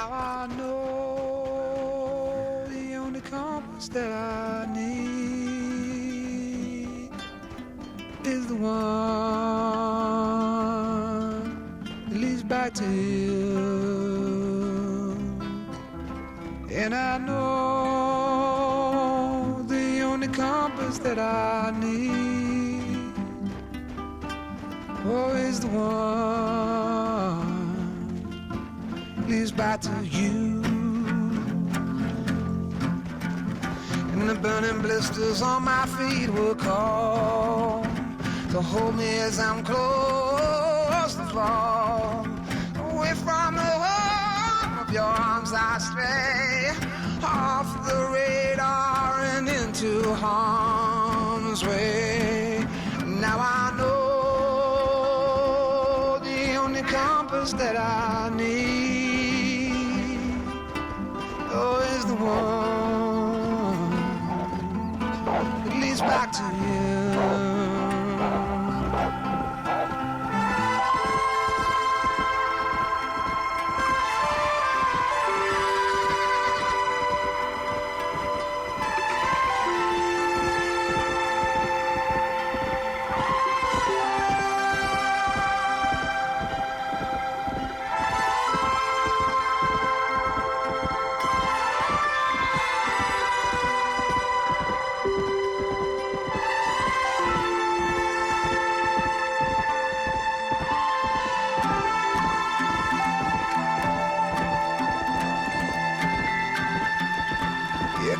Now I know the only compass that I need is the one that leads back to you. And I know the only compass that I need, oh, is the one that leads back to you. And the burning blisters on my feet will call to hold me as I'm close to fall. Away from the warmth of your arms I stray, off the radar and into harm's way. Now I know the only compass that I need, oh, is the one that leads back to you.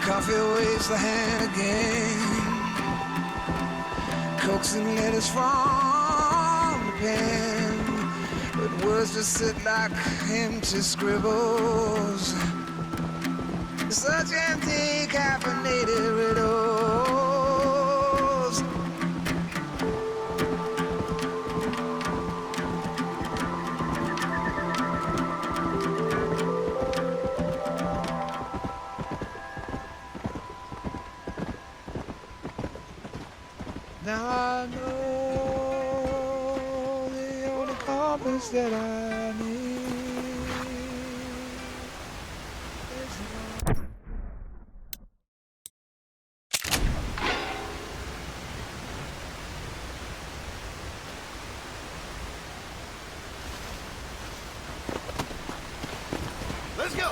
Coffee waves the hand again, coaxing letters from the pen, but words just sit like empty scribbles, such empty caffeinated riddles. Now I know the only compass that I need is the one. Let's go!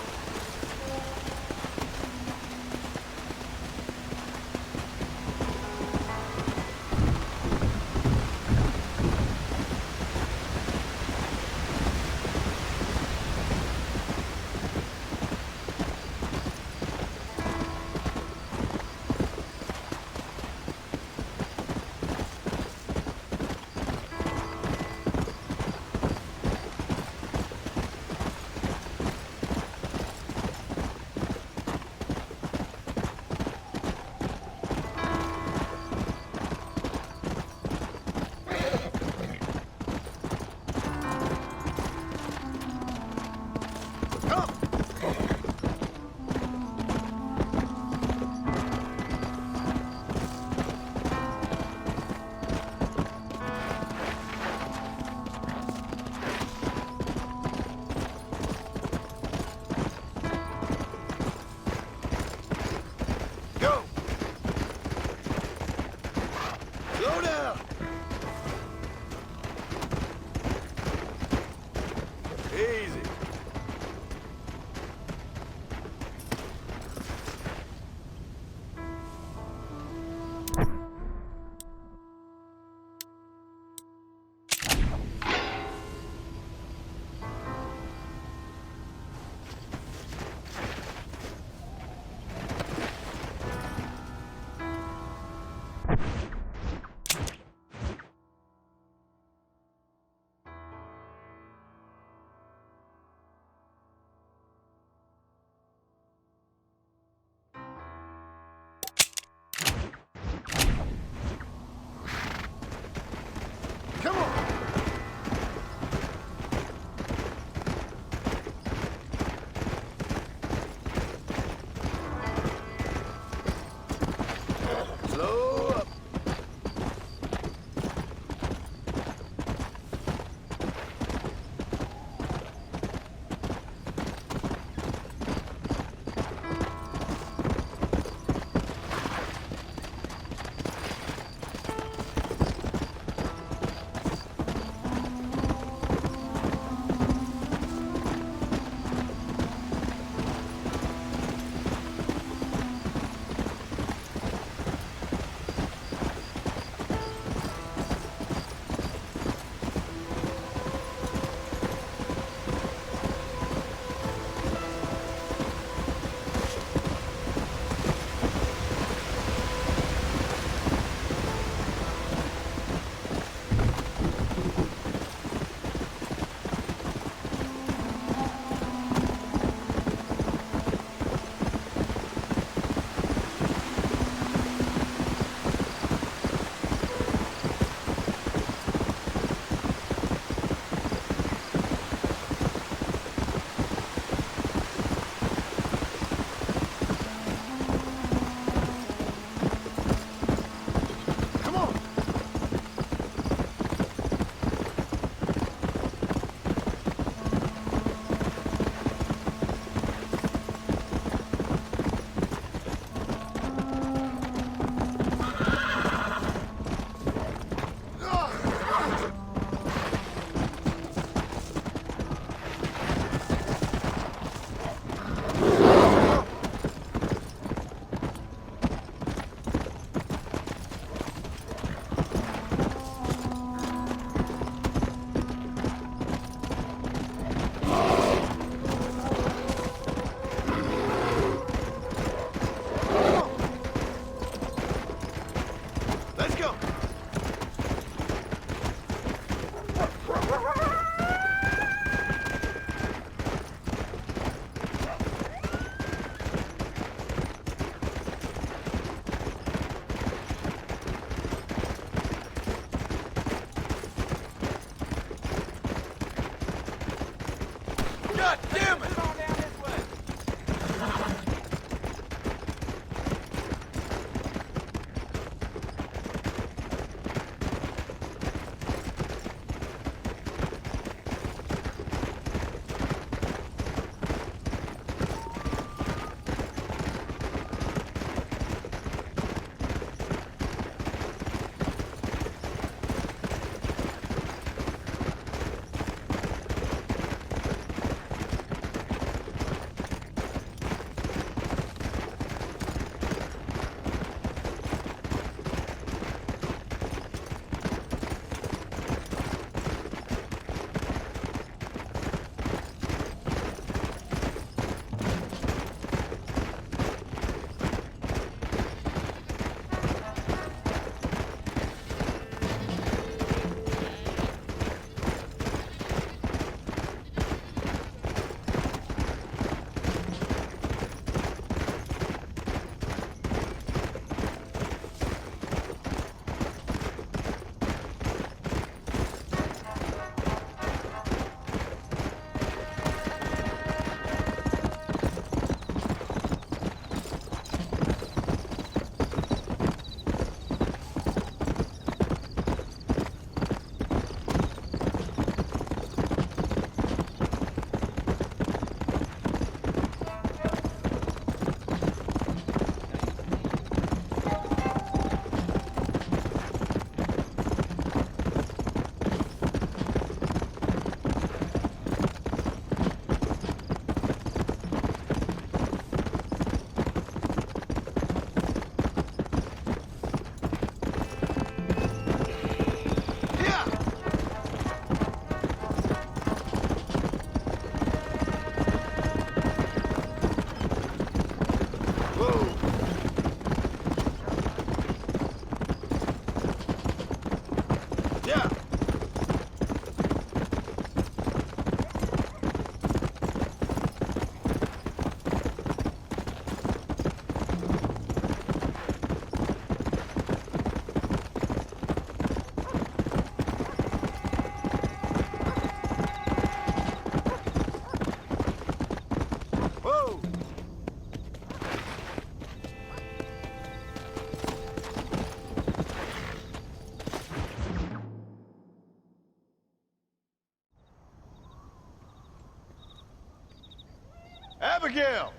Abigail!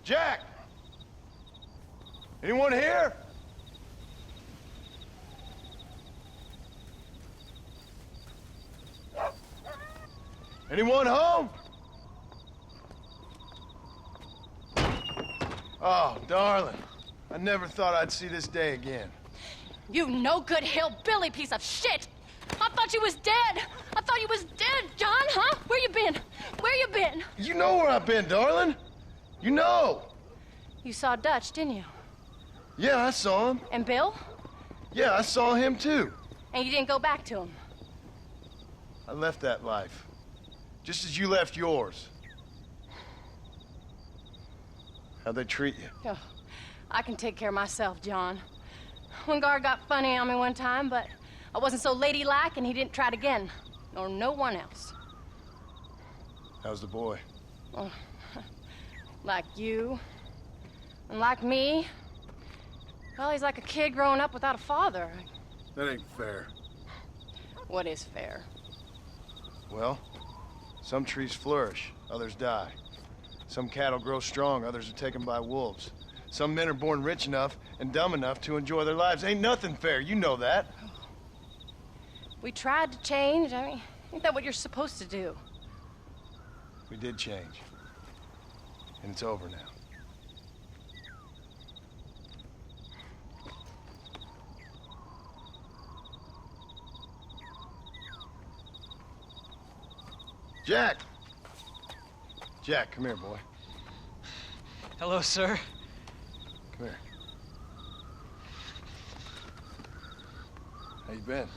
Jack! Anyone here? Anyone home? Oh, darling. I never thought I'd see this day again. You no-good hillbilly piece of shit! I thought you was dead! I thought you was dead, John, huh? Where you been? Where you been? You know where I've been, darling. You know. You saw Dutch, didn't you? Yeah, I saw him. And Bill? Yeah, I saw him too. And you didn't go back to him? I left that life. Just as you left yours. How'd they treat you? Oh, I can take care of myself, John. One guard got funny on me one time, but I wasn't so ladylike and he didn't try it again. Nor no one else. How's the boy? Oh, like you. And like me. Well, he's like a kid growing up without a father. That ain't fair. What is fair? Well, some trees flourish, others die. Some cattle grow strong, others are taken by wolves. Some men are born rich enough and dumb enough to enjoy their lives. Ain't nothing fair, you know that. We tried to change. I mean, ain't that what you're supposed to do? We did change. And it's over now. Jack! Jack, come here, boy. Hello, sir. Come here. How you been?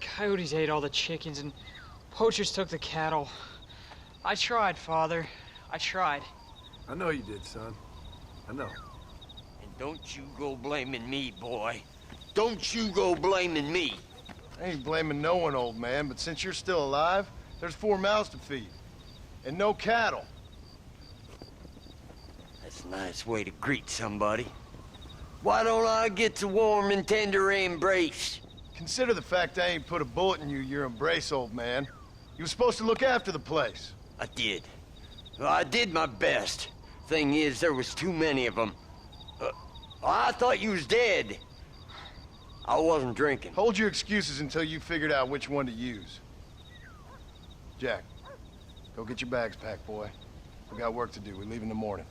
Coyotes ate all the chickens and poachers took the cattle. I tried, Father. I tried. I know you did, son. I know. And don't you go blaming me, boy. Don't you go blaming me. I ain't blaming no one, old man, but since you're still alive, there's 4 mouths to feed. And no cattle. That's a nice way to greet somebody. Why don't I get the warm and tender embrace? Consider the fact I ain't put a bullet in your embrace, old man. You were supposed to look after the place. I did. Well, I did my best. Thing is, there was too many of them. I thought you was dead. I wasn't drinking. Hold your excuses until you figured out which one to use. Jack, go get your bags packed, boy. We got work to do. We leave in the morning.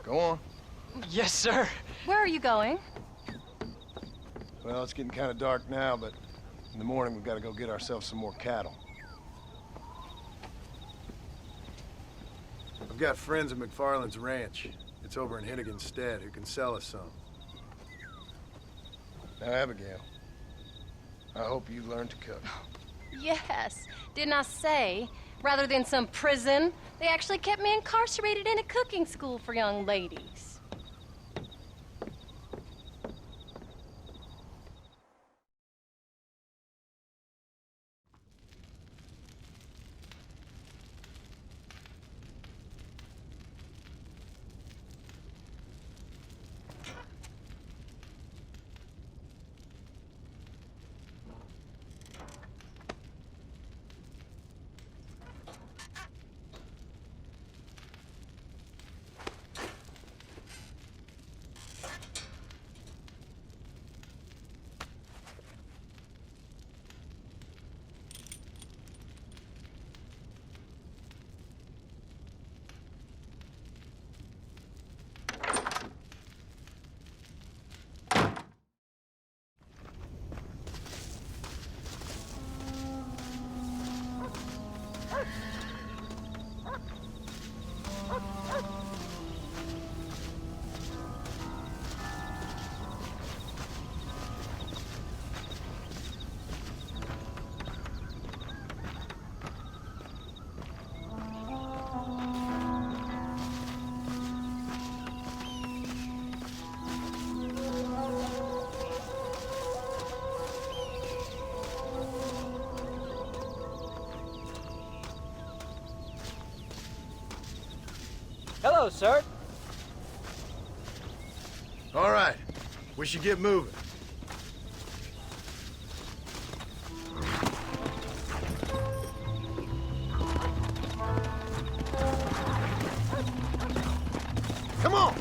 Go on. Yes, sir. Where are you going? Well, it's getting kind of dark now, but in the morning we've got to go get ourselves some more cattle. I've got friends at McFarland's ranch. It's over in Hennigan's Stead who can sell us some. Now, Abigail, I hope you learn to cook. Yes. Didn't I say, rather than some prison, they actually kept me incarcerated in a cooking school for young ladies. Hello, sir. All right, we should get moving. Come on!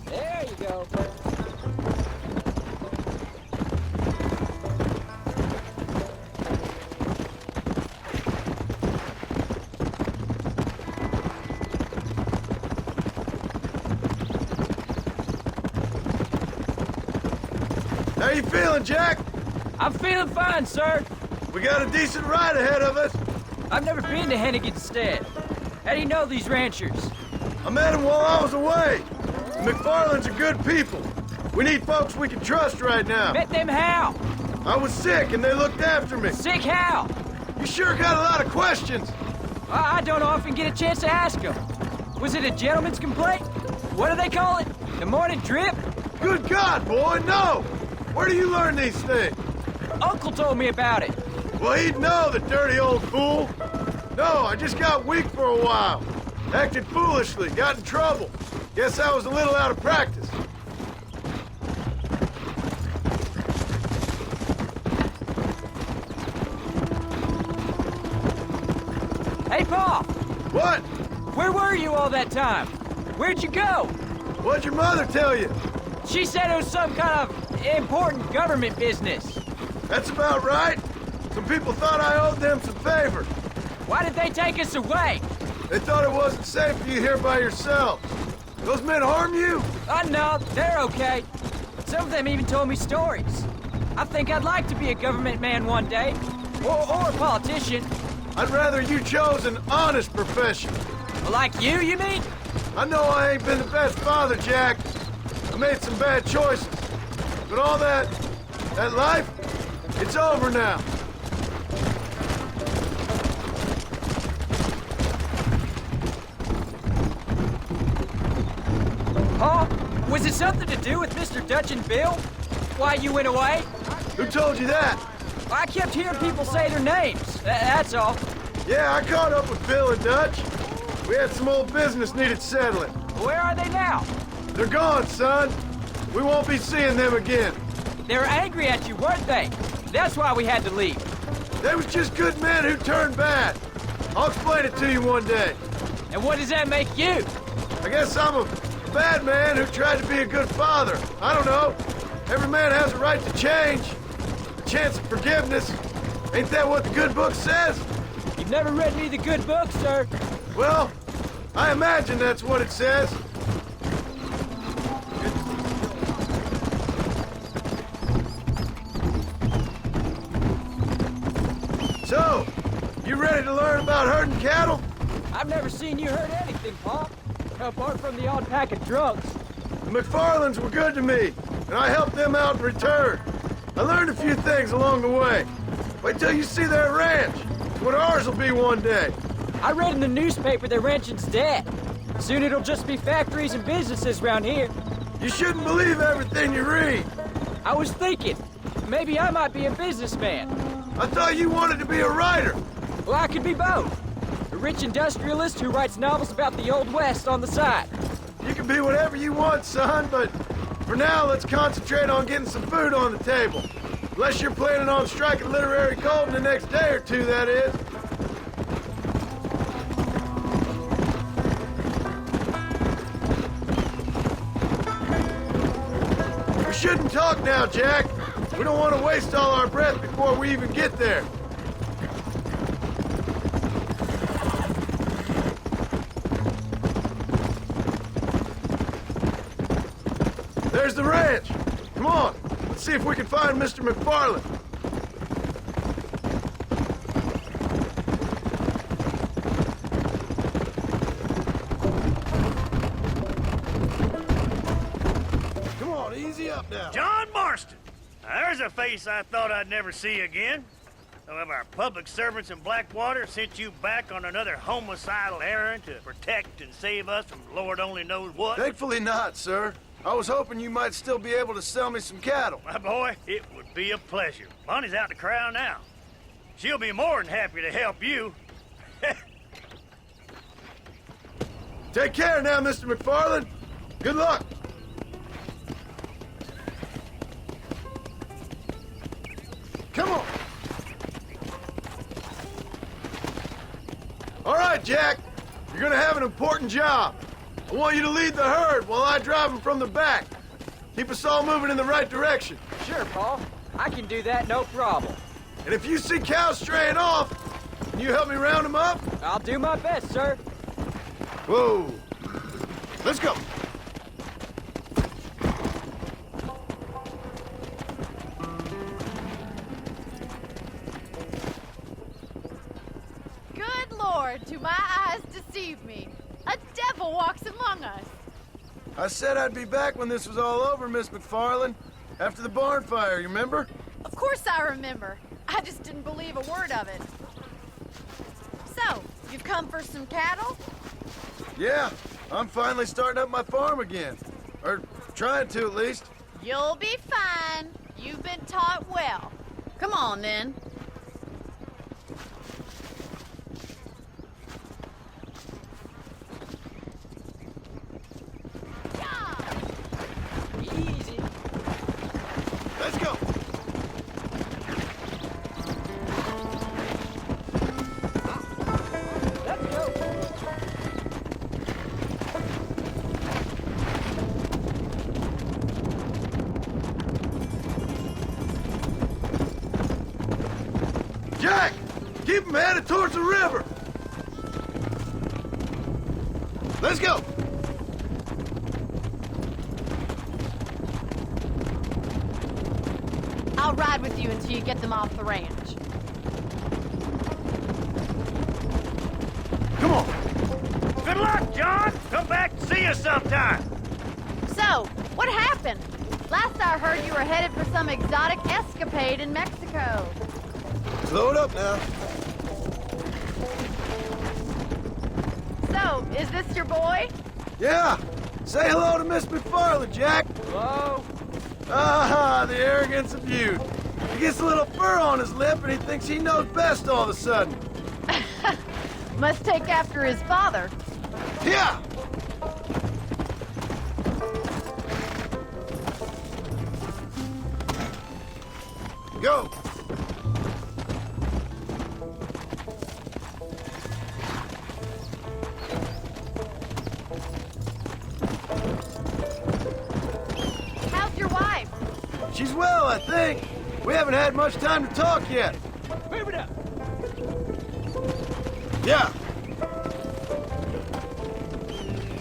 There you go. How you feeling, Jack? I'm feeling fine, sir. We got a decent ride ahead of us. I've never been to Hennigan's Stead. How do you know these ranchers? I met them while I was away. The McFarlands are good people. We need folks we can trust right now. Met them how? I was sick and they looked after me. Sick how? You sure got a lot of questions. I don't often get a chance to ask them. Was it a gentleman's complaint? What do they call it? The morning drip? Good God, boy, no! Where do you learn these things? Uncle told me about it. Well, he'd know, the dirty old fool. No, I just got weak for a while. Acted foolishly, got in trouble. Guess I was a little out of practice. Hey, Pa! What? Where were you all that time? Where'd you go? What'd your mother tell you? She said it was some kind of important government business. That's about right. Some people thought I owed them some favor. Why did they take us away? They thought it wasn't safe for you here by yourself. Those men harm you? No, they're okay. Some of them even told me stories. I think I'd like to be a government man one day. Or a politician. I'd rather you chose an honest profession. Like you mean? I know I ain't been the best father, Jack. I made some bad choices. But all that life, it's over now. Pa, was it something to do with Mr. Dutch and Bill? Why you went away? Who told you that? I kept hearing people say their names. That's all. Yeah, I caught up with Bill and Dutch. We had some old business needed settling. Where are they now? They're gone, son. We won't be seeing them again. They were angry at you, weren't they? That's why we had to leave. They was just good men who turned bad. I'll explain it to you one day. And what does that make you? I guess I'm a bad man who tried to be a good father. I don't know. Every man has a right to change. A chance of forgiveness. Ain't that what the good book says? You've never read me the good book, sir. Well, I imagine that's what it says. So, you ready to learn about herding cattle? I've never seen you hurt anything, Pa. Apart from the odd pack of drunks. The McFarlands were good to me, and I helped them out in return. I learned a few things along the way. Wait till you see their ranch. It's what ours will be one day. I read in the newspaper their ranching's dead. Soon it'll just be factories and businesses around here. You shouldn't believe everything you read. I was thinking, maybe I might be a businessman. I thought you wanted to be a writer. Well, I could be both. A rich industrialist who writes novels about the Old West on the side. You can be whatever you want, son, but for now, let's concentrate on getting some food on the table. Unless you're planning on striking literary gold in the next day or two, that is. We shouldn't talk now, Jack. We don't want to waste all our breath before we even get there. There's the ranch. Come on, let's see if we can find Mr. McFarland. Come on, easy up now. John Marston. Now, there's a face I thought I'd never see again. Some of our public servants in Blackwater sent you back on another homicidal errand to protect and save us from Lord only knows what. Thankfully not, sir. I was hoping you might still be able to sell me some cattle. My boy, it would be a pleasure. Bonnie's out to corral now. She'll be more than happy to help you. Take care now, Mr. McFarland. Good luck. Come on. right, Jack. You're gonna have an important job. I want you to lead the herd while I drive them from the back. Keep us all moving in the right direction. Sure, Paul. I can do that, no problem. And if you see cows straying off, can you help me round them up? I'll do my best, sir. Whoa. Let's go. Good Lord, do my eyes deceive me? A devil walks among us. I said I'd be back when this was all over, Miss McFarland. After the barn fire, you remember? Of course I remember. I just didn't believe a word of it. So, you've come for some cattle? Yeah, I'm finally starting up my farm again. Or trying to, at least. You'll be fine. You've been taught well. Come on, then. Easy. Let's go. Let's go. Jack, keep them headed towards the river. Let's go. I'll ride with you until you get them off the ranch. Come on. Good luck, John. Come back and see us sometime. So, what happened? Last I heard, you were headed for some exotic escapade in Mexico. Load up now. So, is this your boy? Yeah. Say hello to Miss McFarland, Jack. Hello? Ah, the arrogance of youth. He gets a little fur on his lip and he thinks he knows best all of a sudden. Must take after his father. Yeah. Go. How's your wife? She's well, I think. We haven't had much time to talk yet. Move it up. Yeah.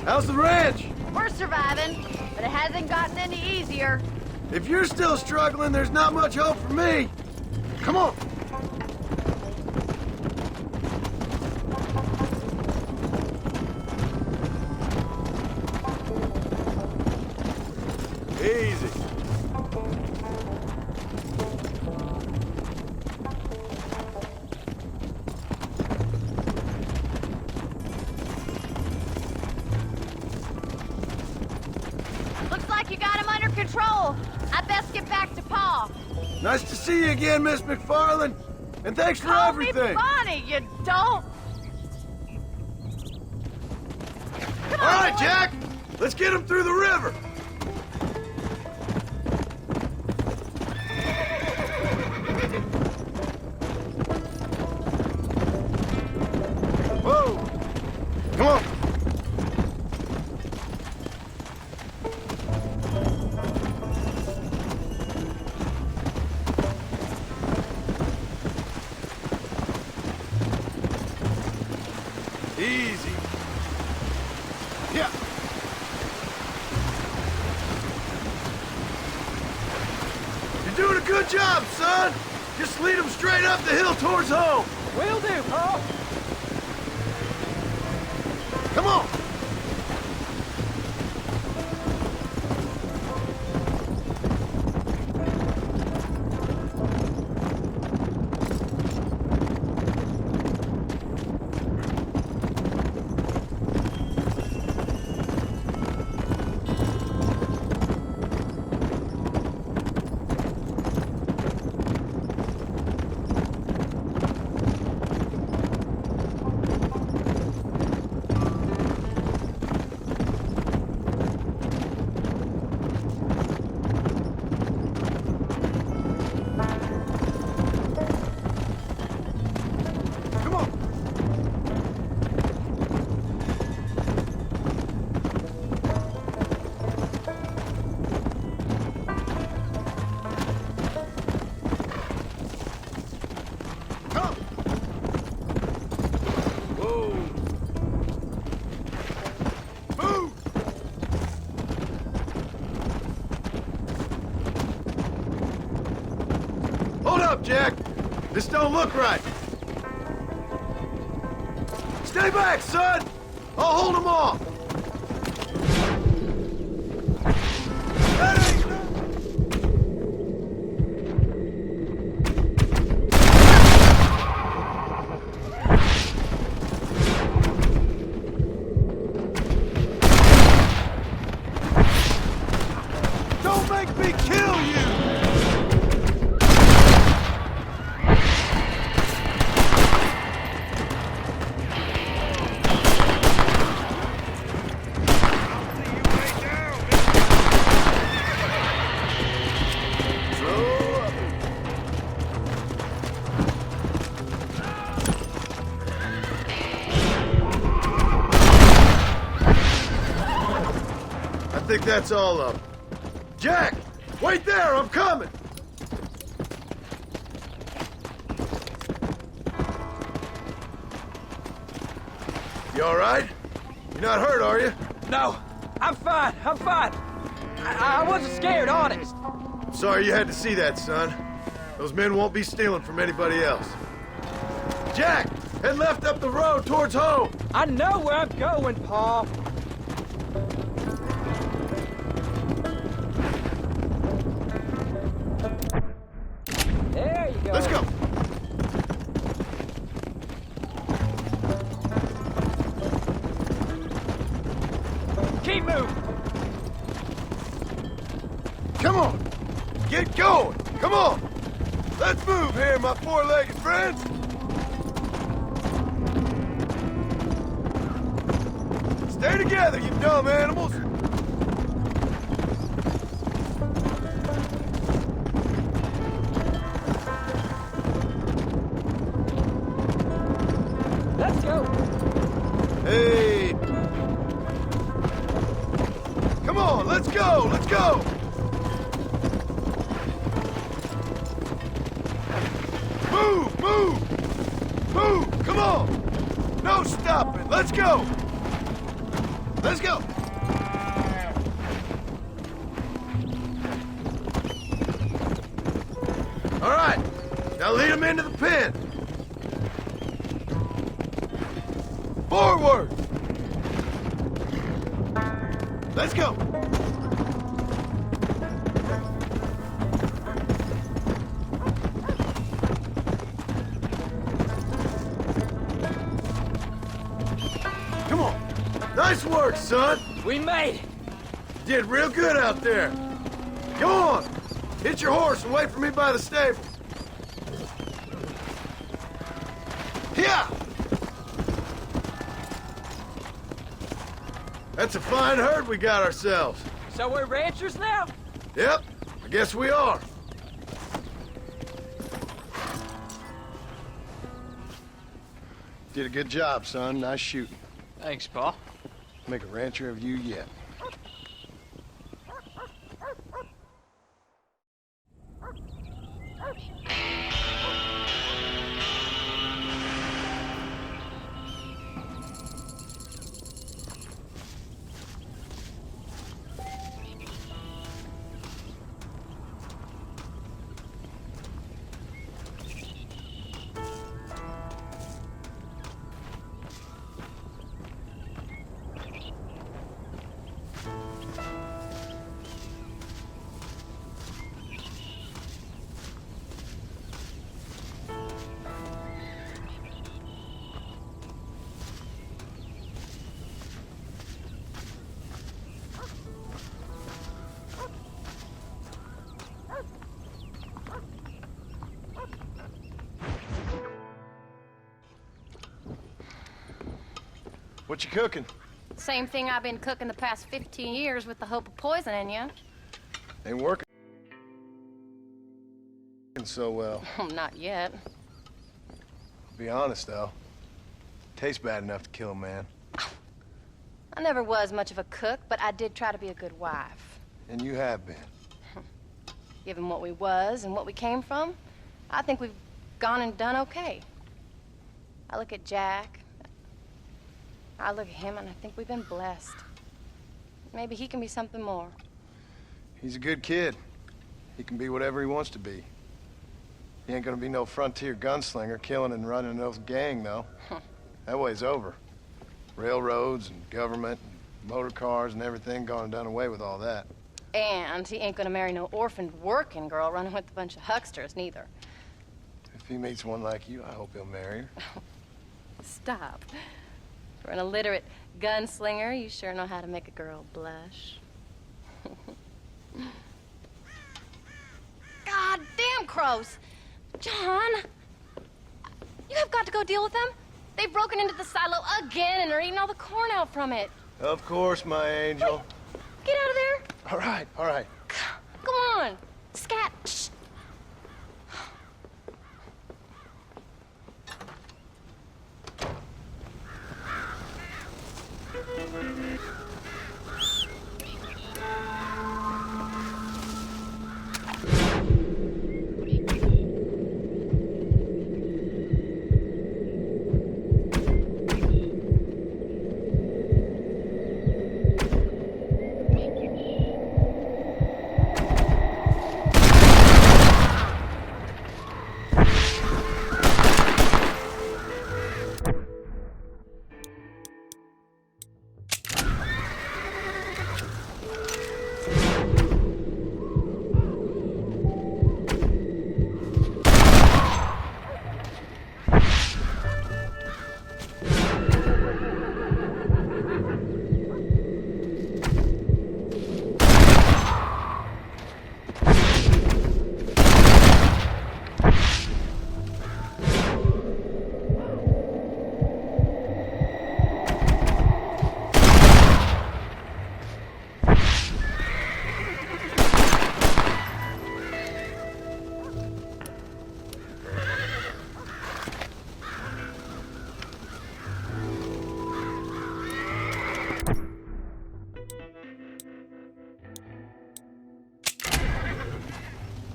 How's the ranch? We're surviving, but it hasn't gotten any easier. If you're still struggling, there's not much hope for me. Come on. Easy. Looks like you got him under control. I best get back to Pa. Nice to see you again, Miss McFarland. And thanks for Call everything. me Bonnie, you don't. Come All on, right, boy. Jack. Let's get him through the river. Whoa. Come on. Easy. Yeah. You're doing a good job, son. Just lead them straight up the hill towards home. Will do, Paul. Come on. This don't look right. Stay back, son! I'll hold them off! That ain't... Don't make me kill you! I think that's all of them. Jack! Wait there! I'm coming! You all right? You're not hurt, are you? No, I'm fine. I'm fine. I wasn't scared, honest. Sorry you had to see that, son. Those men won't be stealing from anybody else. Jack! Head left up the road towards home! I know where I'm going, Paul. There you go. Let's go! Keep moving. Come on! Get going! Come on! Let's move here, my four-legged friends! Stay together, you dumb animals! Let's go. Hey! Come on, let's go! Let's go! Move! Move! Move! Come on! No stopping! Let's go! Let's go! All right, now lead them into the pen. Forward! Let's go! Come on! Nice work, son! We made it. Did real good out there. Go on! Hit your horse and wait for me by the stable. Yeah! That's a fine herd we got ourselves. So we're ranchers now? Yep, I guess we are. Did a good job, son. Nice shooting. Thanks, Paul. Make a rancher of you yet. What you cooking? Same thing I've been cooking the past 15 years with the hope of poisoning you. Ain't working so well. Not yet. Be honest, though. Tastes bad enough to kill a man. I never was much of a cook, but I did try to be a good wife. And you have been. Given what we was and what we came from, I think we've gone and done okay. I look at Jack. I look at him and I think we've been blessed. Maybe he can be something more. He's a good kid. He can be whatever he wants to be. He ain't gonna be no frontier gunslinger killing and running no gang, though. That way's over. Railroads and government and motor cars and everything gone and done away with all that. And he ain't gonna marry no orphaned working girl running with a bunch of hucksters, neither. If he meets one like you, I hope he'll marry her. Stop. For an illiterate gunslinger, you sure know how to make a girl blush. God damn crows! John! You have got to go deal with them. They've broken into the silo again and are eating all the corn out from it. Of course, my angel. Get out of there! All right, all right. Go on! Scat! Shh.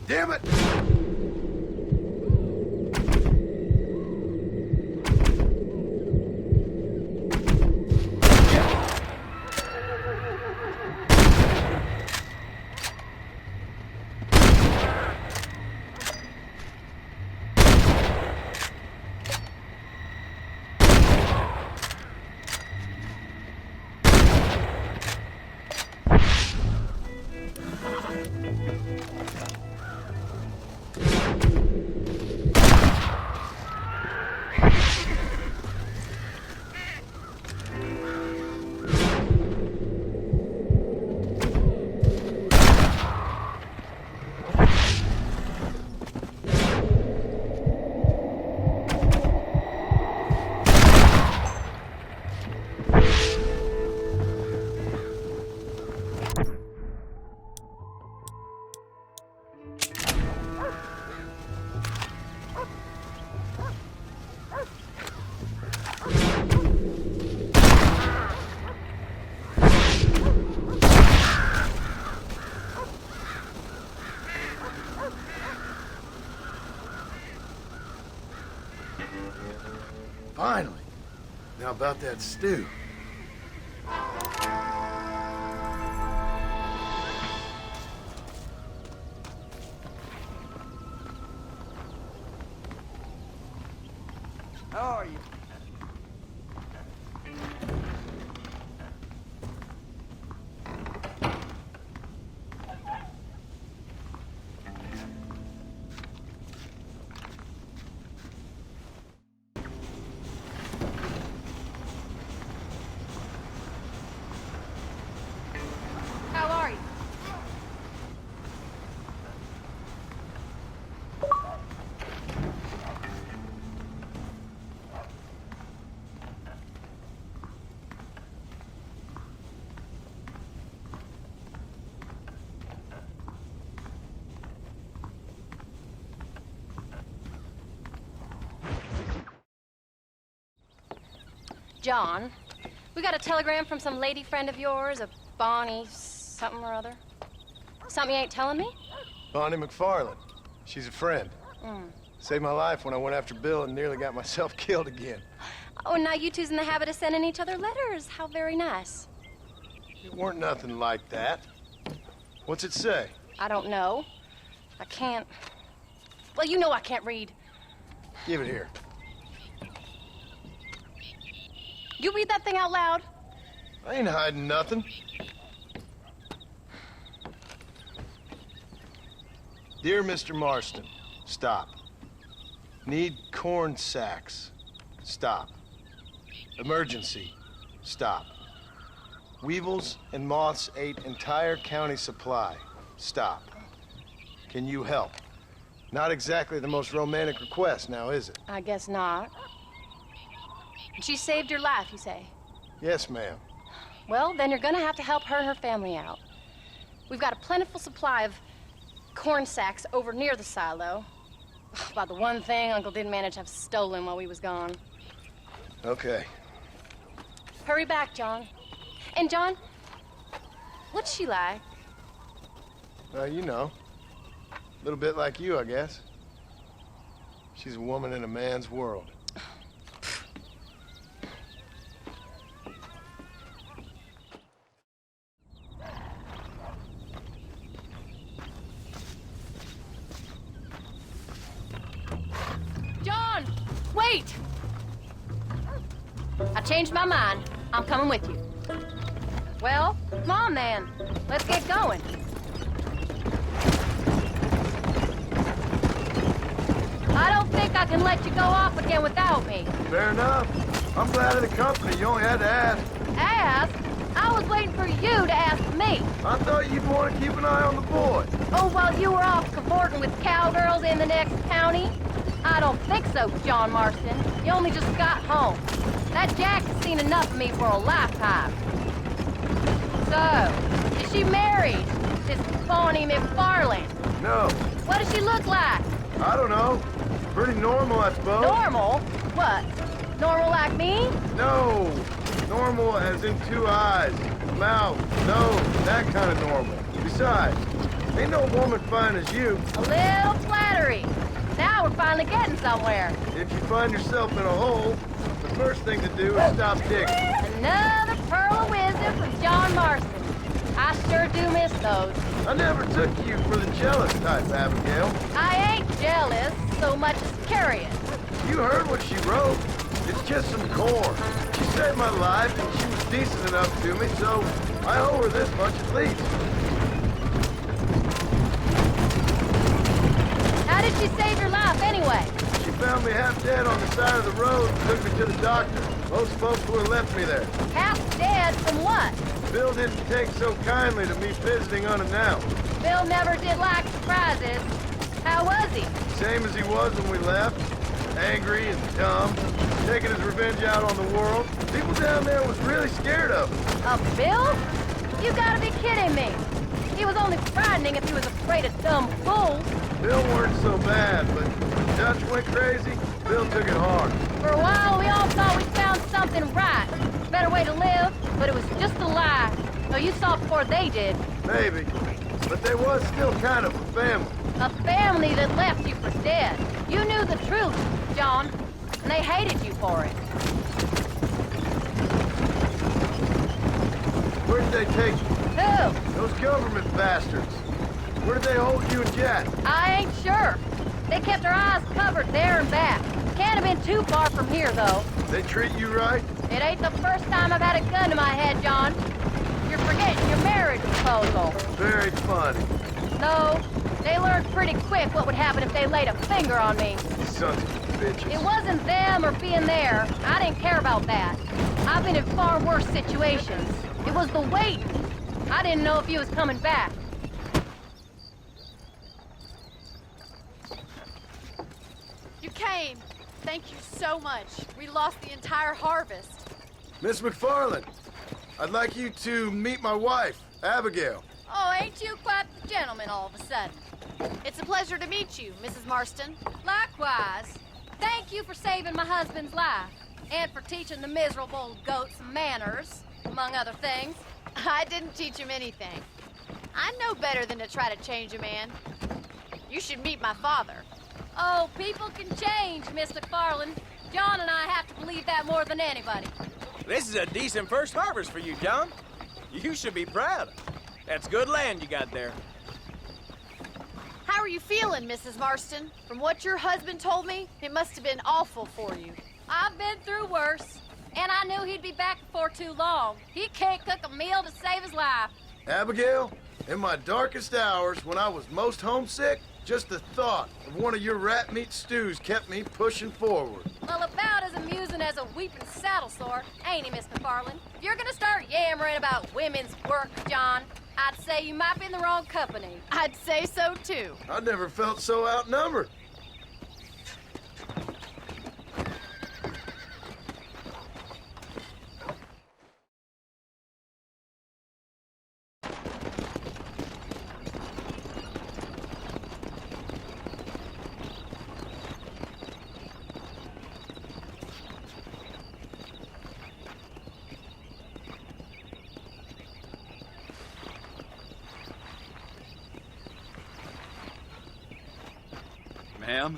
Damn it! Finally. Now about that stew. How are you? How are you? John, we got a telegram from some lady friend of yours, a Bonnie something or other. Something you ain't telling me? Bonnie McFarland. She's a friend. Mm. Saved my life when I went after Bill and nearly got myself killed again. Oh, now you two's in the habit of sending each other letters. How very nice. It weren't nothing like that. What's it say? I don't know. I can't Well, you know I can't read. Give it here. You read that thing out loud? I ain't hiding nothing. Dear Mr. Marston, stop. Need corn sacks. Stop. Emergency. Stop. Weevils and moths ate entire county supply. Stop. Can you help? Not exactly the most romantic request, now is it? I guess not. She saved your life, you say? Yes, ma'am. Well, then you're gonna have to help her and her family out. We've got a plentiful supply of corn sacks over near the silo. About the one thing Uncle didn't manage to have stolen while we was gone. Okay. Hurry back, John. And John, what's she like? Well, you know. A little bit like you, I guess. She's a woman in a man's world. John, wait! I changed my mind. I'm coming with you. Well, come on then. Let's get going. I don't think I can let you go off again without me. Fair enough. I'm glad of the company. You only had to ask. Ask? I was waiting for you to ask me. I thought you'd want to keep an eye on the boy. Oh, while you were off cavorting with cowgirls in the next county? I don't think so, John Marston. You only just got home. That Jack has seen enough of me for a lifetime. So, is she married? This Bonnie McFarland? No, What does she look like? I don't know. Pretty normal, I suppose. Normal? What? Normal like me? No, normal as in 2 eyes, mouth, nose, that kind of normal. Besides, ain't no woman fine as you. A little flattery. Now we're finally getting somewhere. If you find yourself in a hole, the first thing to do is stop digging. Another pearl of wisdom from John Marston. I sure do miss those. I never took you for the jealous type, Abigail. I ain't jealous so much as curious. You heard what she wrote. It's just some corn. She saved my life, and she was decent enough to me, so I owe her this much at least. How did she save your life anyway? She found me half dead on the side of the road and took me to the doctor. Most folks would have left me there. Half dead from what? Bill didn't take so kindly to me visiting unannounced. Bill never did like surprises. How was he? Same as he was when we left. Angry and dumb, taking his revenge out on the world. People down there was really scared of him. Of Bill? You gotta be kidding me. He was only frightening if he was afraid of dumb fools. Bill weren't so bad, but when Dutch went crazy, Bill took it hard. For a while, we all thought we found something right. Better way to live, but it was just a lie. So you saw before they did. Maybe, but they was still kind of a family. A family that left you for dead. You knew the truth, John, and they hated you for it. Where did they take you? Who? Those government bastards. Where did they hold you and Jack? I ain't sure. They kept our eyes covered there and back. Can't have been too far from here, though. They treat you right? It ain't the first time I've had a gun to my head, John. You're forgetting your marriage proposal. Very funny. No, they learned pretty quick what would happen if they laid a finger on me. Sons of bitches. It wasn't them or being there. I didn't care about that. I've been in far worse situations. It was the waiting. I didn't know if he was coming back. You came. Thank you so much. We lost the entire harvest. Miss McFarland, I'd like you to meet my wife, Abigail. Oh, ain't you quite the gentleman all of a sudden? It's a pleasure to meet you, Mrs. Marston. Likewise. Thank you for saving my husband's life. And for teaching the miserable goat some manners, among other things. I didn't teach him anything. I know better than to try to change a man. You should meet my father. Oh, people can change, Miss McFarland. John and I have to believe that more than anybody. This is a decent first harvest for you, John. You should be proud. That's good land you got there. How are are you feeling, Mrs. Marston? From what your husband told me, it must have been awful for you. I've been through worse, and I knew he'd be back before too long. He can't cook a meal to save his life. Abigail, in my darkest hours, when I was most homesick, just the thought of one of your rat meat stews kept me pushing forward. Well, about as amusing as a weeping saddle sore, ain't he, Miss McFarland? If you're gonna start yammering about women's work, John, I'd say you might be in the wrong company. I'd say so, too. I never felt so outnumbered. Ma'am?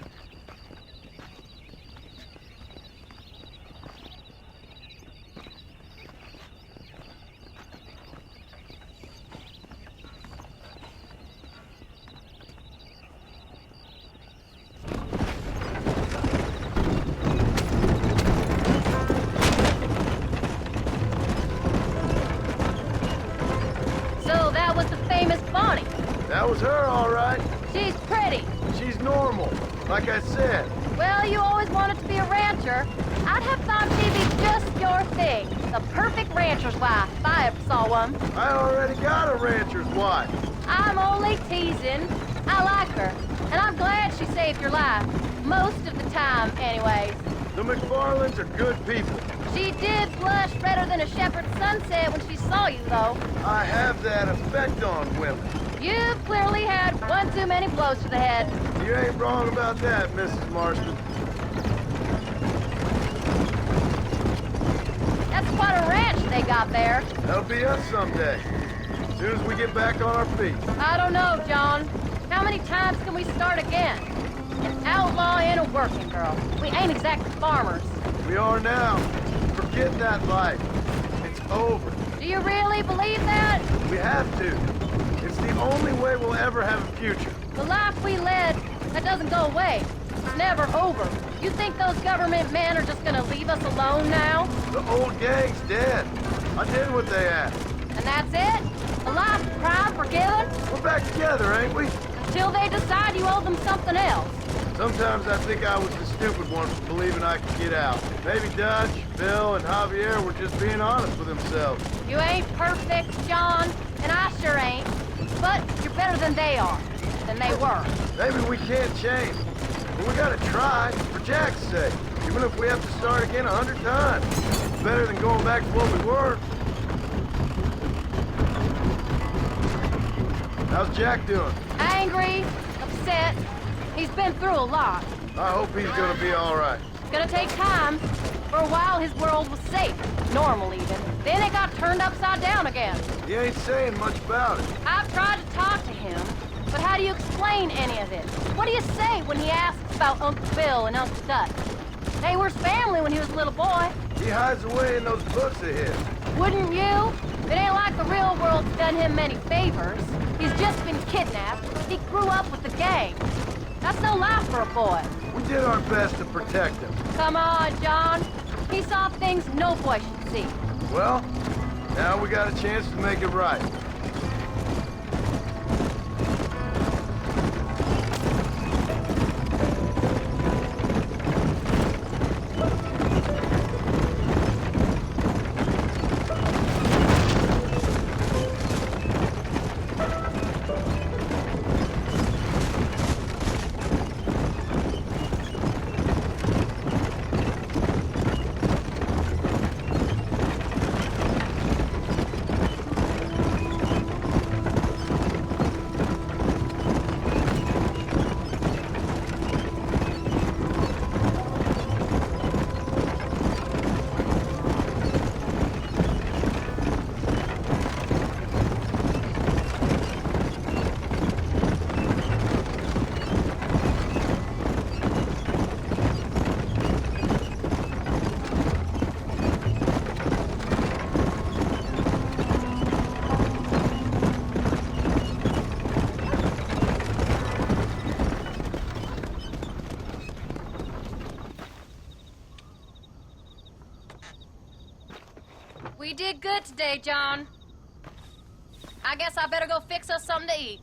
So that was the famous Bonnie. That was her, all right. She's pretty. She's normal, like I said. Well, you always wanted to be a rancher. I'd have thought she'd be just your thing. The perfect rancher's wife, if I ever saw one. I already got a rancher's wife. I'm only teasing. I like her, and I'm glad she saved your life. Most of the time, anyways. The McFarlands are good people. She did blush redder than a shepherd's sunset when she saw you, though. I have that effect on women. You've clearly had one too many blows to the head. You ain't wrong about that, Mrs. Marston. That's quite a ranch they got there. That'll be us someday. As soon as we get back on our feet. I don't know, John. How many times can we start again? An outlaw and a working girl. We ain't exactly farmers. We are now. Forget that life. It's over. Do you really believe that? We have to. It's the only way we'll ever have a future. The life we led, that doesn't go away. It's never over. You think those government men are just gonna leave us alone now? The old gang's dead. I did what they asked. And that's it? A life of crime forgiven? We're back together, ain't we? Until they decide you owe them something else. Sometimes I think I was the stupid one for believing I could get out. Maybe Dutch, Bill, and Javier were just being honest with themselves. You ain't perfect, John, and I sure ain't. But you're better than they are, than they were. Maybe we can't change. But we gotta try, for Jack's sake. Even if we have to start again 100 times. It's better than going back to what we were. How's Jack doing? Angry, upset. He's been through a lot. I hope he's gonna be all right. It's gonna take time. For a while, his world was safe. Normal, even. Then it got turned upside down again. He ain't saying much about it. I've tried to talk to him, but how do you explain any of this? What do you say when he asks about Uncle Bill and Uncle Dutch? They were his family when he was a little boy. He hides away in those books of his. Wouldn't you? It ain't like the real world's done him many favors. He's just been kidnapped. He grew up with the gang. That's no life for a boy. We did our best to protect him. Come on, John. He saw things no boy should see. Well, now we got a chance to make it right. We did good today, John. I guess I better go fix us something to eat.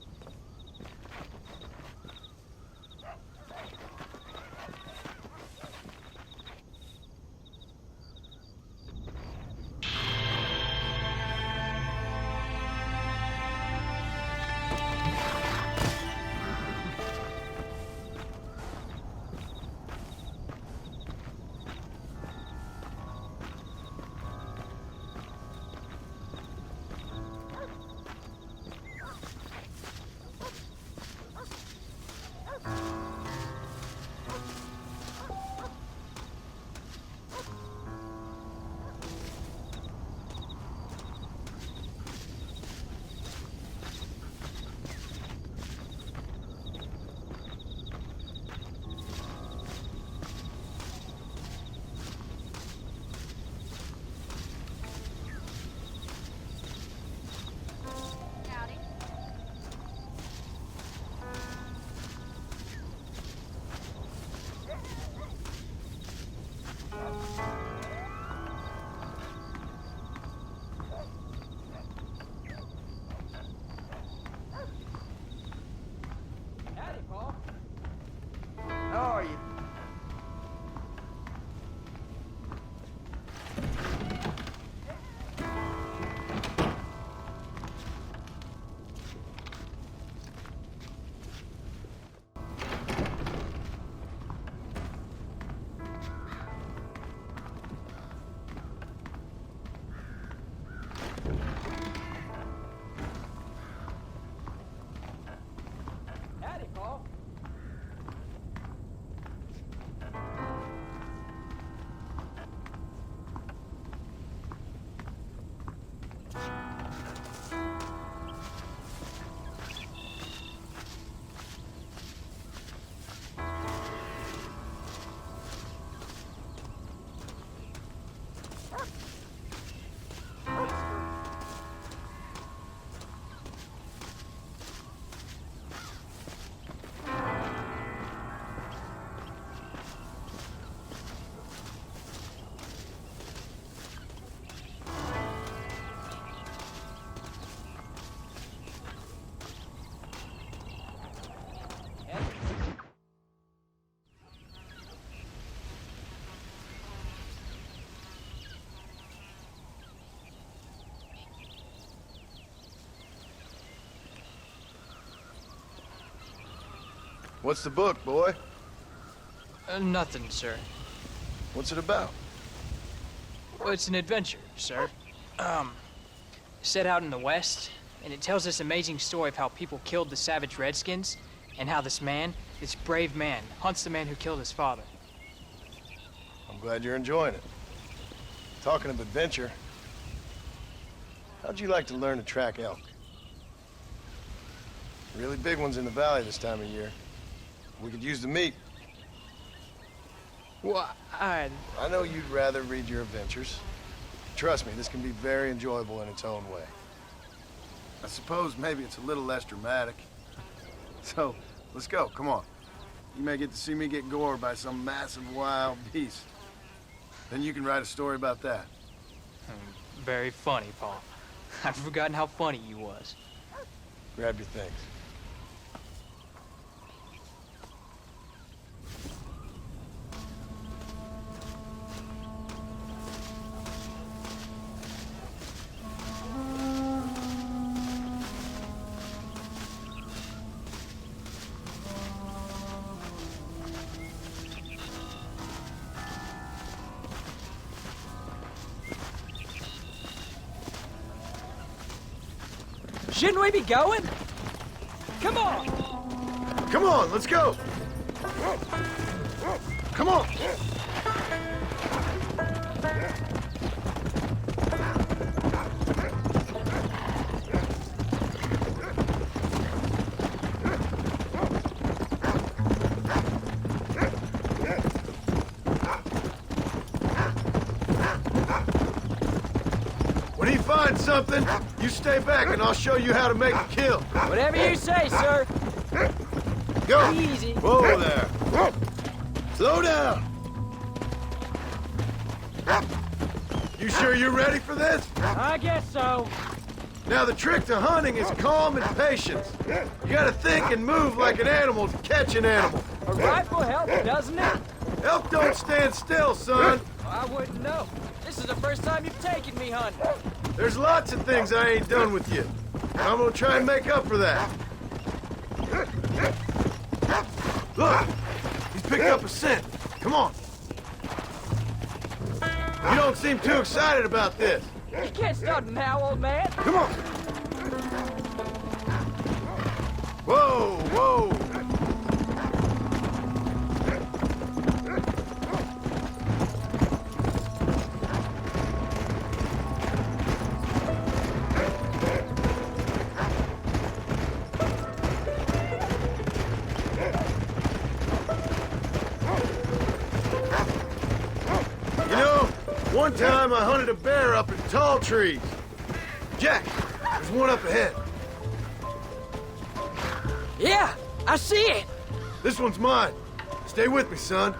Howdy, Paul. How are you? Howdy, Paul. What's the book, boy? Nothing, sir. What's it about? Well, it's an adventure, sir. Set out in the West, and it tells this amazing story of how people killed the savage Redskins, and how this man, this brave man, hunts the man who killed his father. I'm glad you're enjoying it. Talking of adventure, how'd you like to learn to track elk? Really big ones in the valley this time of year. We could use the meat. Well, I know you'd rather read your adventures. Trust me, this can be very enjoyable in its own way. I suppose maybe it's a little less dramatic. So, let's go, come on. You may get to see me get gored by some massive wild beast. Then you can write a story about that. Very funny, Paul. I've forgotten how funny you was. Grab your things. Shouldn't we be going? Come on! Come on, let's go! Come on! When you find something, you stay back and I'll show you how to make a kill. Whatever you say, sir. Go! Easy. Whoa there! Slow down! You sure you're ready for this? I guess so. Now, the trick to hunting is calm and patience. You gotta think and move like an animal to catch an animal. A rifle helps, doesn't it? Elk don't stand still, son. I wouldn't know. This is the first time you've taken me hunting. There's lots of things I ain't done with you. I'm gonna try and make up for that. Look, he's picked up a scent. Come on. You don't seem too excited about this. You can't start now, old man. Come on. Whoa, whoa. One time I hunted a bear up in tall trees. Jack, there's one up ahead. Yeah, I see it. This one's mine. Stay with me, son.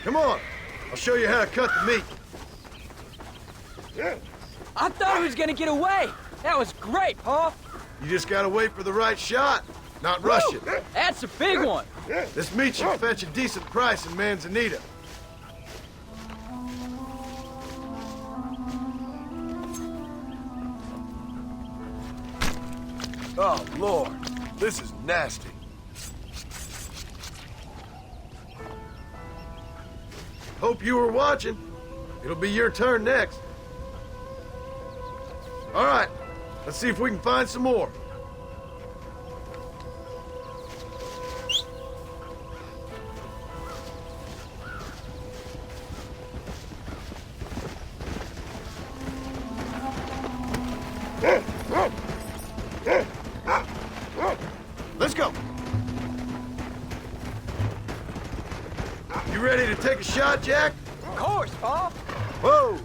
Come on. I'll show you how to cut the meat. I thought he was gonna get away. That was great, Paul. You just gotta wait for the right shot, not rush it. That's a big one. This meat should fetch a decent price in Manzanita. Oh, Lord. This is nasty. Hope you were watching. It'll be your turn next. All right, let's see if we can find some more. Let's go. You ready to take a shot, Jack? Of course, Paul. Whoa!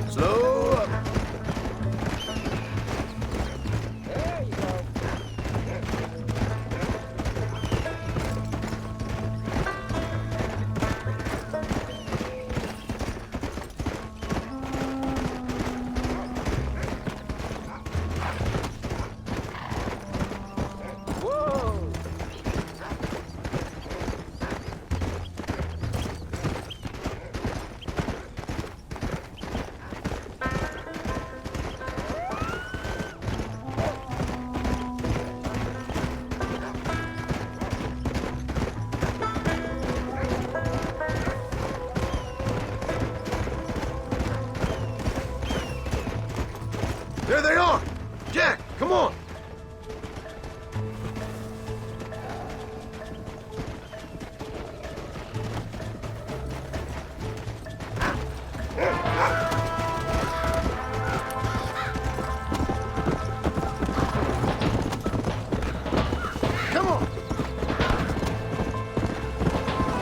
Slow up. There you go. Whoa! There they are! Jack, come on! Come on!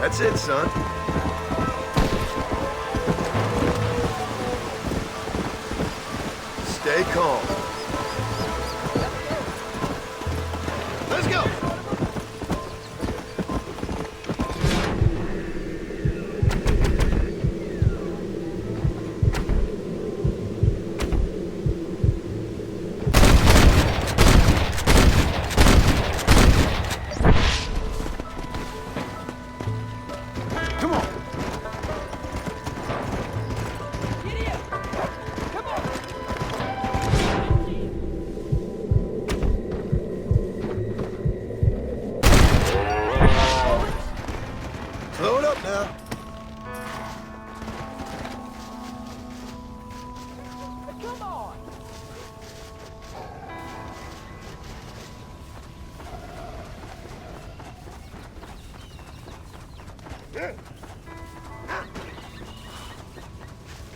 That's it, son. Stay calm. Let's go! Come on! Giddy up! Come on!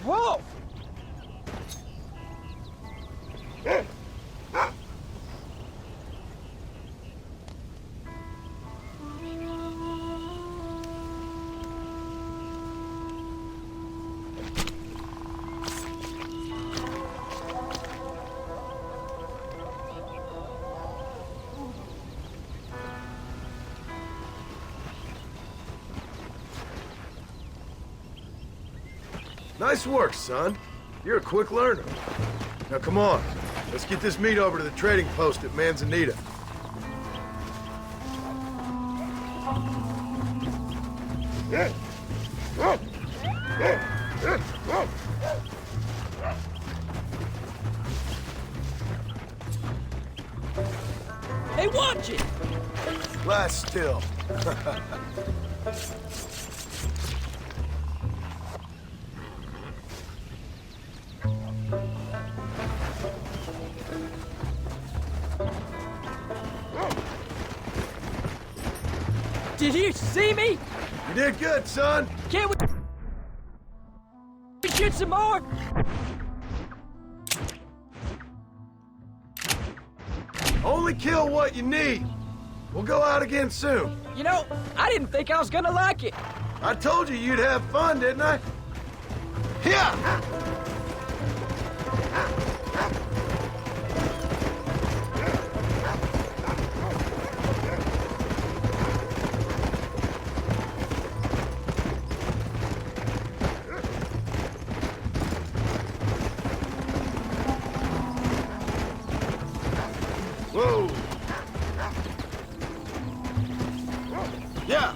Whoa! Nice work, son. You're a quick learner. Now come on. Let's get this meat over to the trading post at Manzanita. Hey, watch it! Lie still. Did you see me? You did good, son. Can't we shoot some more? Only kill what you need. We'll go out again soon. You know, I didn't think I was gonna like it. I told you you'd have fun, didn't I? Here! Whoa! Yeah!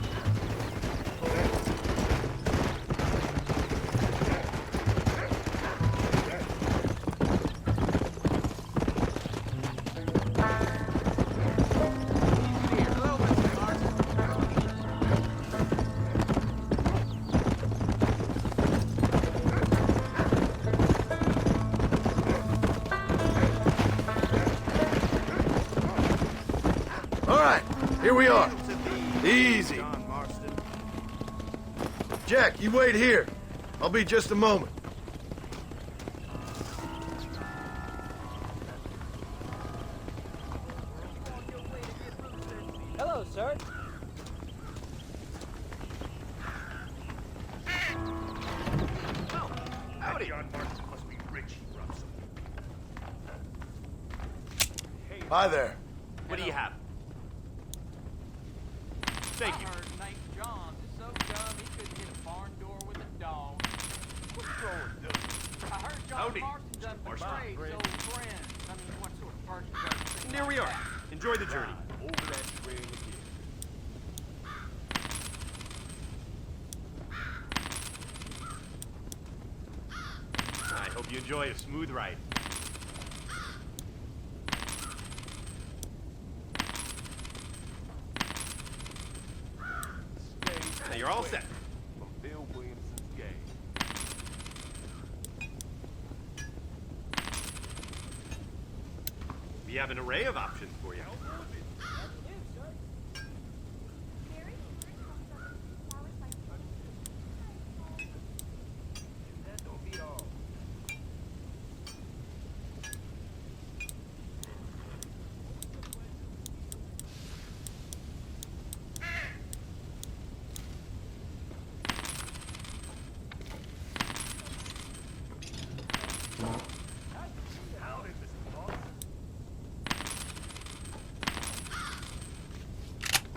All right, here we are. Easy. Jack, you wait here. I'll be just a moment. Hello, sir. Howdy. John Marston must be rich, Rumson. Hi there. What do you have? Thank you. I heard Nate Johns is so dumb he couldn't hit a barn door with a dog. What's wrong with this? I heard John Howdy. Marston's up for Marston. trade, old friends. I mean, what sort of person does And here we are. Enjoy the journey. over that trail again? I hope you enjoy a smooth ride. Now you're all set. From Bill Williamson's game. We have an array of options for you.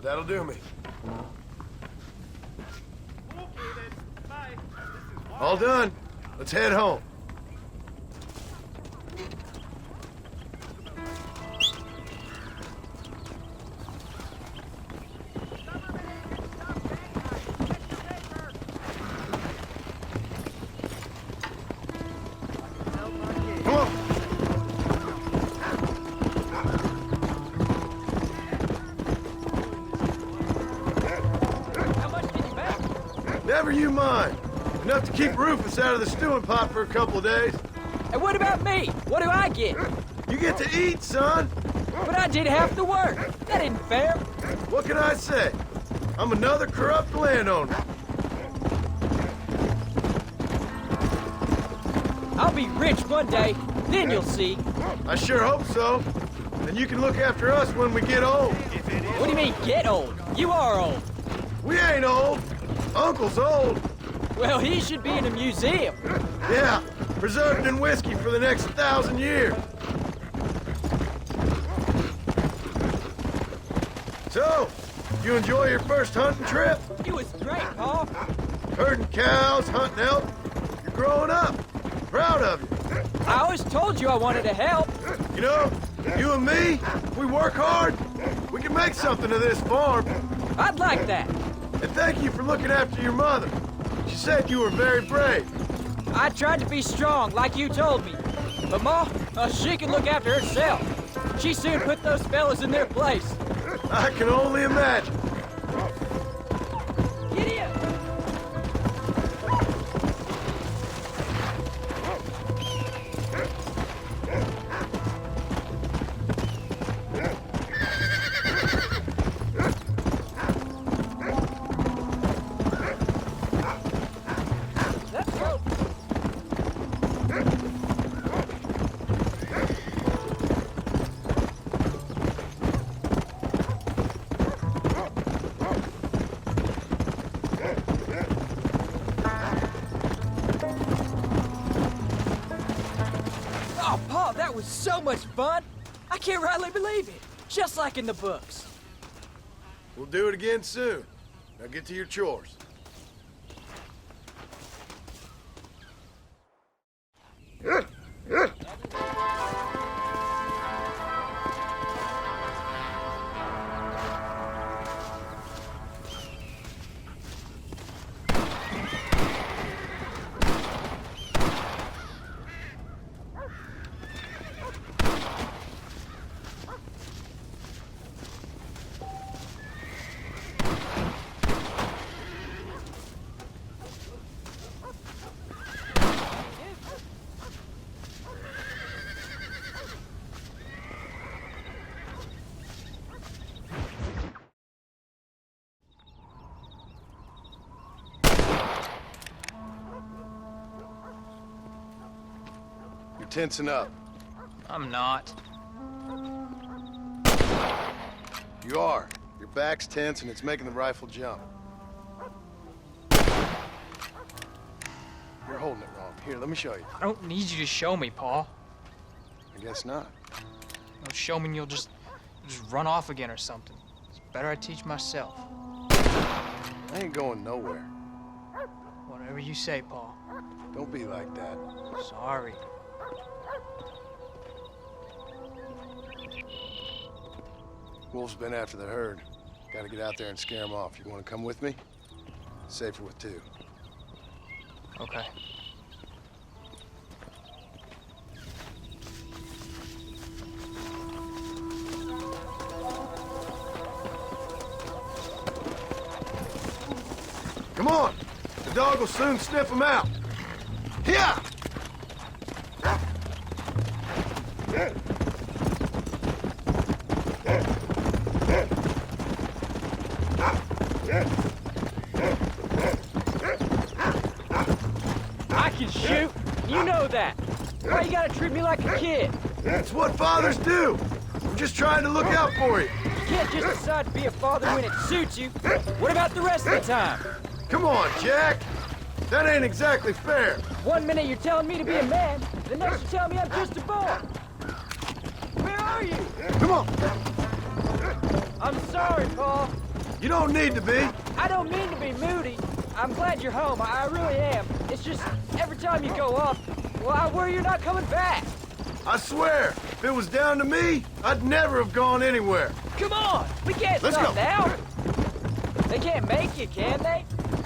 That'll do me. Okay then. Bye. All done. Let's head home. Come on. How much did you back? Never you mind. Enough to keep Rufus out of the stewing pot for a couple of days. And what about me? What do I get? You get to eat, son. But I did half the work. That isn't fair. What can I say? I'm another corrupt landowner. I'll be rich one day, then you'll see. I sure hope so. And you can look after us when we get old. What do you mean, get old? You are old. We ain't old. Uncle's old. Well, he should be in a museum. Yeah, preserved in whiskey for the next 1,000 years. So, you enjoy your first hunting trip? It was great, Pa. Herding cows, hunting elk. You're growing up. Proud of you. I always told you I wanted to help. You know, you and me, if we work hard, we can make something of this farm. I'd like that. And thank you for looking after your mother. She said you were very brave. I tried to be strong, like you told me. But Ma, she can look after herself. She soon put those fellas in their place. I can only imagine. Giddy up! Let's go! Oh, Pa, that was so much fun! I can't rightly believe it. Just like in the books. We'll do it again soon. Now get to your chores. You're tensing up. I'm not. You are. Your back's tense and it's making the rifle jump. You're holding it wrong. Here, let me show you. I don't need you to show me, Pa. I guess not. Don't show me and you'll just run off again or something. It's better I teach myself. I ain't going nowhere. Whatever you say, Pa. Don't be like that. Sorry. Wolf's been after the herd. Gotta get out there and scare them off. You wanna come with me? Safer with two. Okay. Come on! The dog will soon sniff them out. Here! I can shoot. You know that. Why you gotta treat me like a kid? That's what fathers do. I'm just trying to look out for you. You can't just decide to be a father when it suits you. What about the rest of the time? Come on, Jack. That ain't exactly fair. One minute you're telling me to be a man, the next you're telling me I'm just a boy. Where are you? Come on. I'm sorry, Paul. You don't need to be. I don't mean to be moody. I'm glad you're home. I really am. It's just every time you go off, well, I worry you're not coming back. I swear, if it was down to me, I'd never have gone anywhere. Come on, we can't Let's stop go. now. They can't make you, can they?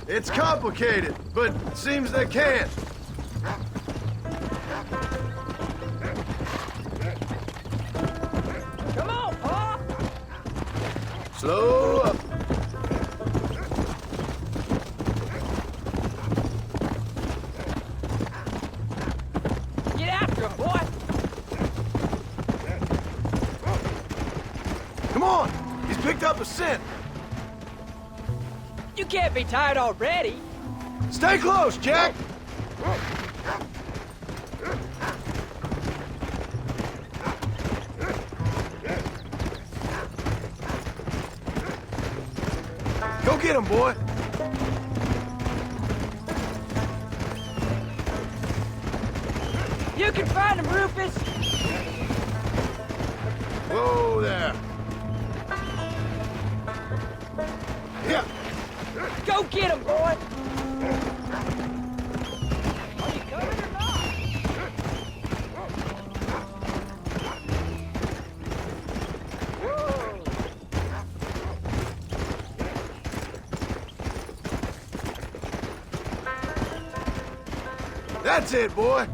It's complicated, but it seems they can. Come on, Pa. Slow up. Get after him, boy. Come on. He's picked up a scent. You can't be tired already. Stay close, Jack. Go get him, boy. You can find him, Rufus! Whoa there. Yeah. Go get him, boy! Are you coming or not? Whoa. That's it, boy.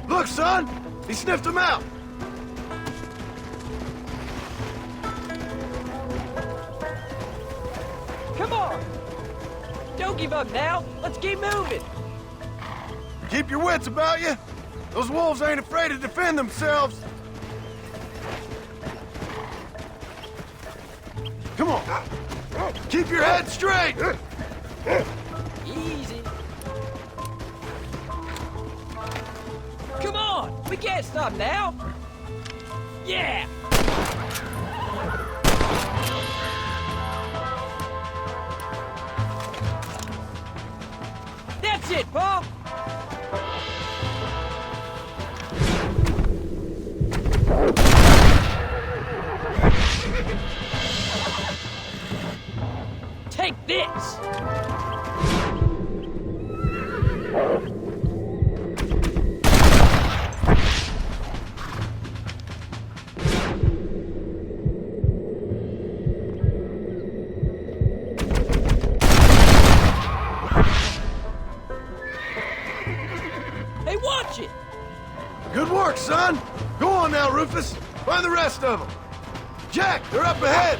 Look, son, he sniffed him out. Come on! Don't give up now. Let's keep moving. Keep your wits about you. Those wolves ain't afraid to defend themselves. Come on. Keep your head straight. Easy. Come on! We can't stop now! Yeah! That's it, Paul! Take this! Hey, watch it! Good work, son. Go on now, Rufus. Find the rest of them. Jack, they're up ahead.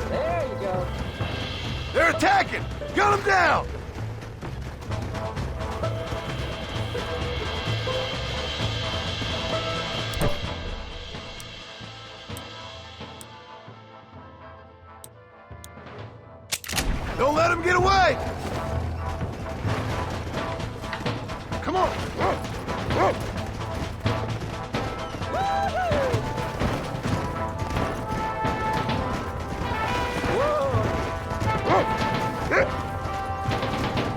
There you go. They're attacking. Gun them down. Don't let them get away. Come on.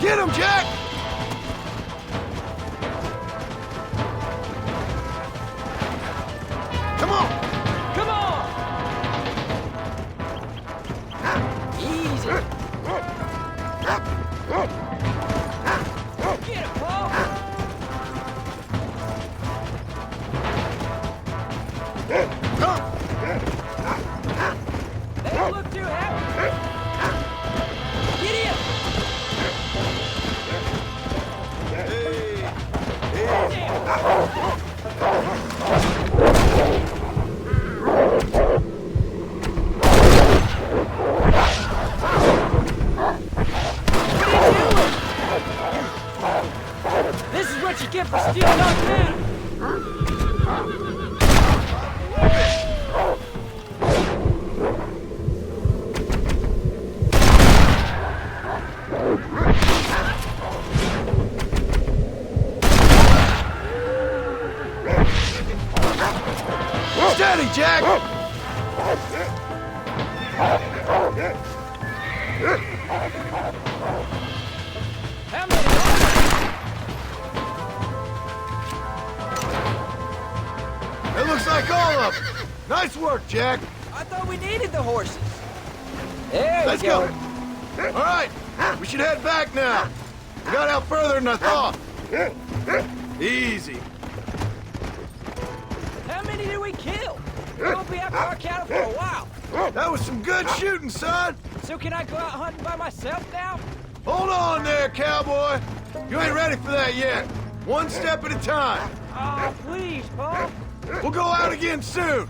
Get him, Jack! Come on! Come on! Easy. Get him, Paul! Come! They don't look too happy. Get him! This is what you get for stealing our town! Steady, Jack! How many? It looks like all of them. Nice work, Jack. I thought we needed the horses. There Let's you go. All right, we should head back now. We got out further than I thought. Easy. How many did we kill? We'll be after our cattle for a while. That was some good shooting, son. So can I go out hunting by myself now? Hold on there, cowboy. You ain't ready for that yet. One step at a time. Oh, please, Paul. We'll go out again soon.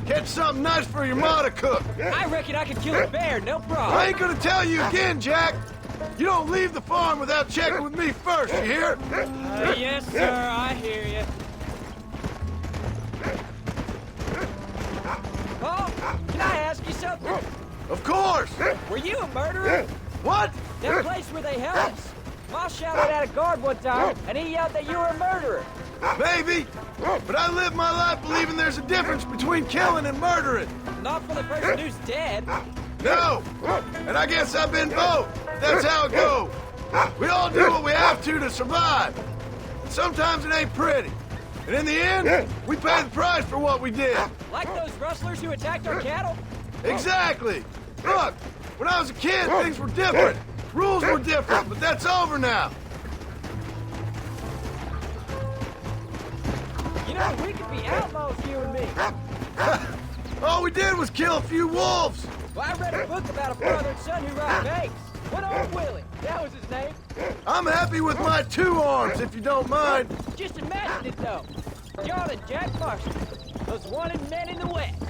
Catch something nice for your ma to cook. I reckon I could kill a bear, no problem. I ain't gonna tell you again, Jack. You don't leave the farm without checking with me first, you hear? Yes, sir, I hear you. Paul, can I ask you something? Of course. Were you a murderer? What? That place where they held us. Ma shouted at a guard one time, and he yelled that you were a murderer. Maybe, but I live my life believing there's a difference between killing and murdering. Not for the person who's dead. No, and I guess I've been both. That's how it goes. We all do what we have to survive. And sometimes it ain't pretty. And in the end, we pay the price for what we did. Like those rustlers who attacked our cattle? Exactly. Look, when I was a kid, things were different. Rules were different, but that's over now. You know, we could be outlaws, you and me. All we did was kill a few wolves. Well, I read a book about a father and son who robbed banks. What old Willie? That was his name. I'm happy with my 2 arms, if you don't mind. Just imagine it, though. John and Jack Marshall, those wanted men in the West.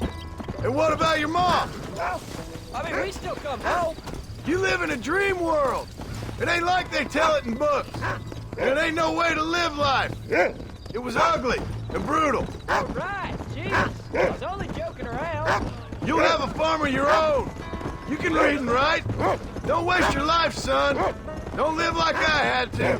And what about your mom? Well, I mean, we still come home. You live in a dream world. It ain't like they tell it in books. And it ain't no way to live life. It was ugly and brutal. All right, jeez. I was only joking around. You'll have a farm of your own. You can read and write. Don't waste your life, son. Don't live like I had to.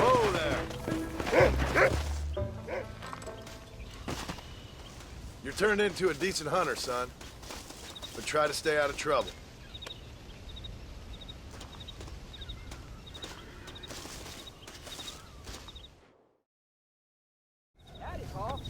Whoa there. You're turned into a decent hunter, son. But try to stay out of trouble. Howdy, Paul.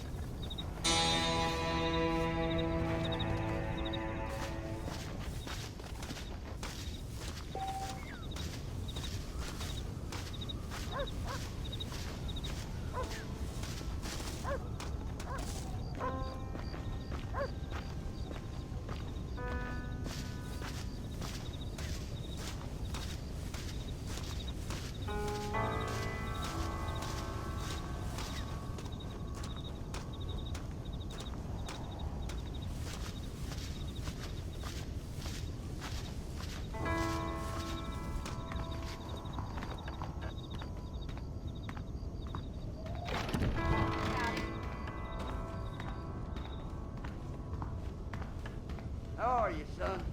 How are you, son?